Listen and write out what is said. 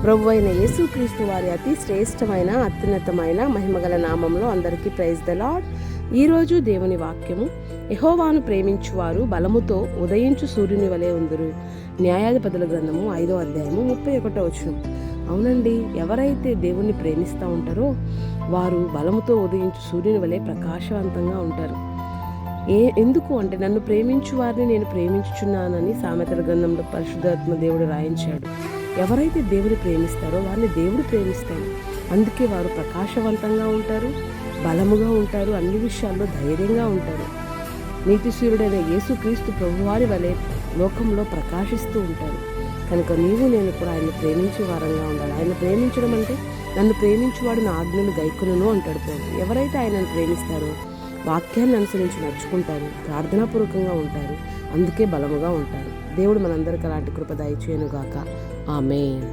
ప్రభువైన యేసుక్రీస్తు వారి అతి శ్రేష్టమైన అత్యున్నతమైన మహిమగల నామంలో అందరికీ ప్రైజ్ ద లార్డ్. ఈరోజు దేవుని వాక్యము, యెహోవాను ప్రేమించువారు బలముతో ఉదయించు సూర్యుని వలె ఉందురు. న్యాయాధిపతుల గ్రంథము 5వ అధ్యాయము 31వ వచనం. అవునండి, ఎవరైతే దేవుణ్ణి ప్రేమిస్తూ ఉంటారో వారు బలముతో ఉదయించు సూర్యుని వలె ప్రకాశవంతంగా ఉంటారు. ఎందుకు అంటే, నన్ను ప్రేమించు వారిని నేను ప్రేమించుచున్నానని సామెతల గ్రంథంలో పరిశుద్ధాత్మ దేవుడు రాయించాడు. ఎవరైతే దేవుని ప్రేమిస్తారో వారిని దేవుడు ప్రేమిస్తాడు. అందుకే వారు ప్రకాశవంతంగా ఉంటారు, బలముగా ఉంటారు, అన్ని విషయాల్లో ధైర్యంగా ఉంటారు. నీతిశూరుడైన యేసుక్రీస్తు ప్రభువారి వలె లోకంలో ప్రకాశిస్తూ ఉంటారు. కనుక నీవు నేను కూడా ఆయన ప్రేమించే వారంగా ఉండాలి. ఆయన ప్రేమించడం అంటే, నన్ను ప్రేమించువాడు నా ఆజ్ఞలు గైకొనును అంటాడు ప్రభు. ఎవరైతే ఆయనను ప్రేమిస్తారో వాక్యాన్ని అనుసరించి నడుచుకుంటారు, ప్రార్థనాపూర్వకంగా ఉంటారు, అందుకే బలముగా ఉంటారు. దేవుడు మనందరికీ అలాంటి కృప దయచేయునుగాక. ఆమేన్.